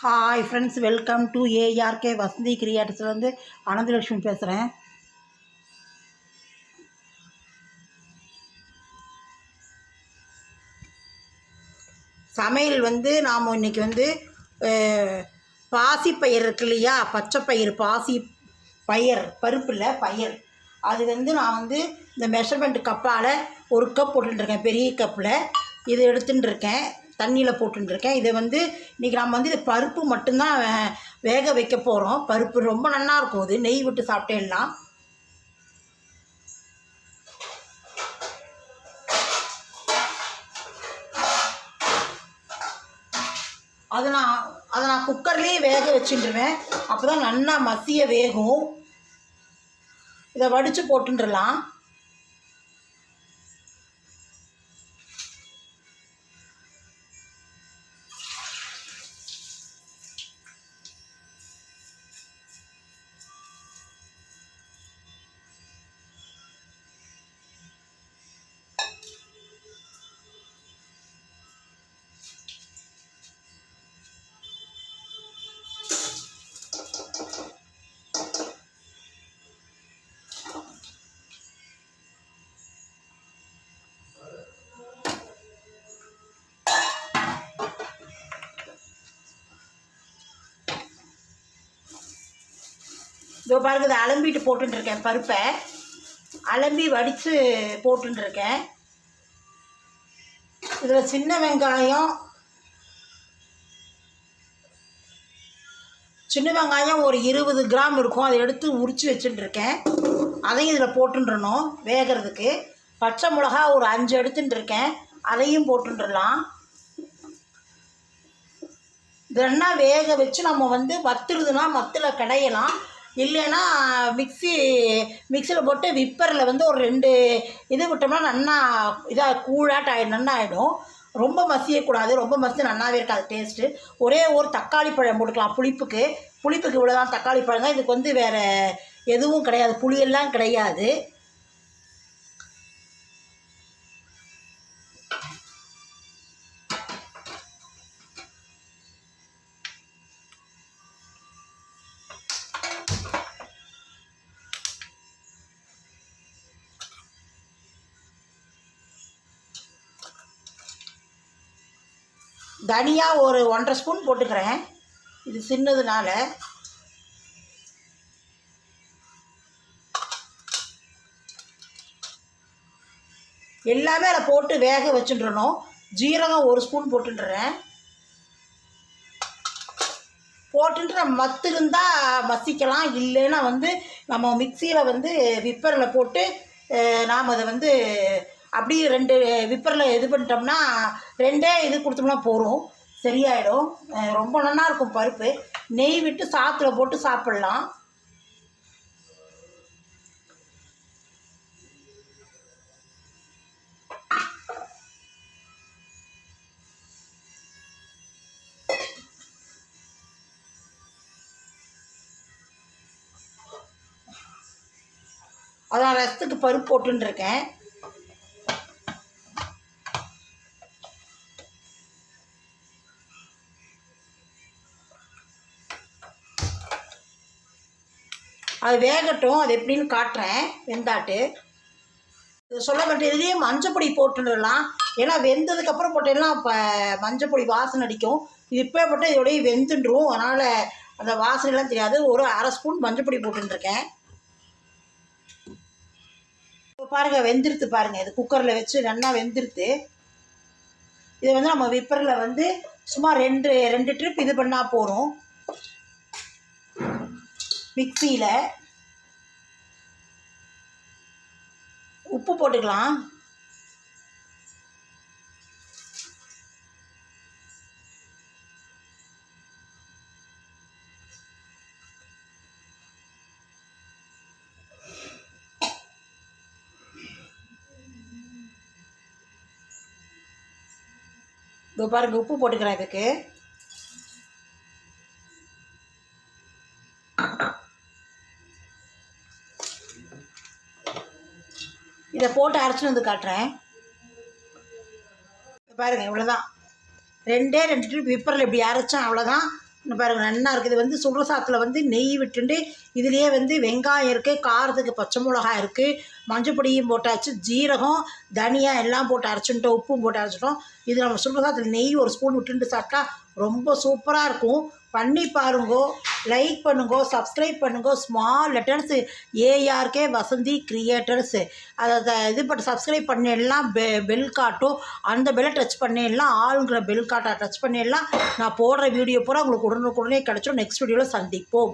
Hi friends, welcome to ARK Vasanthi கிரியேட்டர்ஸ்லேருந்து அனந்தலட்சுமி பேசுகிறேன். சமையல் நாம் இன்றைக்கி பாசிப்பயிர் இருக்கு இல்லையா, பச்சைப்பயிர், பாசி பயிர், பருப்பில் பயிர், அது நான் இந்த மெஷர்மெண்ட் கப்பால் ஒரு கப் போட்டுருக்கேன். பெரிய கப்பில் இது எடுத்துட்டுருக்கேன், தண்ணியில் போட்டுருக்கேன். இதை இன்றைக்கி நம்ம இது பருப்பு மட்டும்தான் வேக வைக்க போகிறோம். பருப்பு ரொம்ப நல்லாயிருக்கும், இது நெய் விட்டு சாப்பிட்டேன்னா. அதை நான் குக்கர்லேயே வேக வச்சுட்டுருவேன். அப்போ தான் நல்லா மசிய வேகும். இதை வடித்து போட்டுடலாம். இதோ பாருங்க, இதை அலம்பிட்டு போட்டுருக்கேன். பருப்பை அலம்பி வடித்து போட்டுருக்கேன். இதில் சின்ன வெங்காயம் ஒரு 20 கிராம் இருக்கும். அதை எடுத்து உரித்து வச்சுட்டுருக்கேன். அதையும் இதில் போட்டுடணும் வேகிறதுக்கு. பச்சை மிளகா ஒரு 5 எடுத்துட்டுருக்கேன், அதையும் போட்டுடலாம். இதெல்லாம் வேக வச்சு நம்ம வத்துறதுன்னா மத்தில் கடையலாம். இல்லைன்னா மிக்சியில் போட்டு விப்பரில் ஒரு 2 இது விட்டோம்னா நல்லா இதாக கூழாட்ட நல்லா ஆகிடும். ரொம்ப மசியக்கூடாது, ரொம்ப மசித்து நல்லாவே இருக்காது டேஸ்ட்டு. ஒரே ஒரு தக்காளி பழம் போட்டுக்கலாம் புளிப்புக்கு. இவ்வளோதான், தக்காளி பழம் தான். இதுக்கு வேறு எதுவும் கிடையாது, புளியெல்லாம் கிடையாது. தனியா ஒரு 1.5 ஸ்பூன் போட்டுக்கிறேன், இது சின்னதுனால. எல்லாமே அதை போட்டு வேக வச்சுட்டுறணும். ஜீரகம் 1 ஸ்பூன் போட்டுடுறேன். போட்டுட்டு நம்ம மத்திருந்தால் மசிக்கலாம். இல்லைன்னா நம்ம மிக்சியில் விப்பரில் போட்டு நாம் அதை அப்படியே 2 விப்பரில் இது பண்ணிட்டோம்னா 2 இது கொடுத்தோம்னா போகும், சரியாயிடும். ரொம்ப நல்லாயிருக்கும் பருப்பு. நெய் விட்டு சாத்தில் போட்டு சாப்பிட்லாம். அதான் ரசத்துக்கு பருப்பு போட்டுருக்கேன். அது வேகட்டும், அது எப்படின்னு காட்டுறேன் வெந்தாட்டு. இது சொல்ல வேண்டிய இதுலேயே மஞ்சப்பொடி போட்டுடலாம். ஏன்னா வெந்ததுக்கப்புறம் போட்டேன்னா இப்போ மஞ்சப்பொடி வாசனை அடிக்கும். இது இப்போ போட்டால் இதோடய வெந்துடும், அதனால் அந்த வாசனைலாம் தெரியாது. ஒரு 1/2 ஸ்பூன் மஞ்சப்பொடி போட்டுருக்கேன். இப்போ பாருங்கள், வெந்துருத்து பாருங்கள். இது குக்கரில் வச்சு நல்லா வெந்துருத்து. இதை நம்ம விப்பரில் சும்மா 2 ட்ரிப் இது பண்ணால் போகிறோம். மிக்சியில் உப்பு போட்டுக்கலாம். இதோ பாருங்க, உப்பு போட்டுக்கிறேன் இதுக்கு. இதை போட்டு அரைச்சிட்டு காட்டுறேன். பாருங்கள், இவ்வளோதான். 2 ட்ரிப் விப்பரில் இப்படி அரைச்சேன், அவ்வளோதான். இன்னும் பாருங்கள் நல்லா இருக்குது. இது வந்து சுடுற சாத்தில் வந்து நெய் விட்டுண்டு இதுலேயே வந்து வெங்காயம் இருக்குது, காரத்துக்கு பச்சை மிளகாய் இருக்குது, மஞ்சள் பொடியும் போட்டாச்சு, ஜீரகம் தனியா எல்லாம் போட்டு அரைச்சிட்டோம், உப்பும் போட்டு அரைச்சிட்டோம். இது நம்ம சுடுற சாத்தில் நெய் ஒரு ஸ்பூன் விட்டுண்டு சாப்பிட்டா ரொம்ப சூப்பராக இருக்கும். பண்ணி பாருங்கோ. லைக் பண்ணுங்கோ, சப்ஸ்கிரைப் பண்ணுங்கோ. Small letters ARK Vasanthi creators அதை இது பண்ணி சப்ஸ்கிரைப் பண்ணிடலாம். பெல் காட்டும், அந்த பெல்லை டச் பண்ணிடலாம். ஆளுங்கிற பெல் காட்டை டச் பண்ணிடலாம். நான் போடுற வீடியோ பூரா உங்களுக்கு உடனுக்குடனே கிடச்சிடும். நெக்ஸ்ட் வீடியோவில் சந்திப்போம்.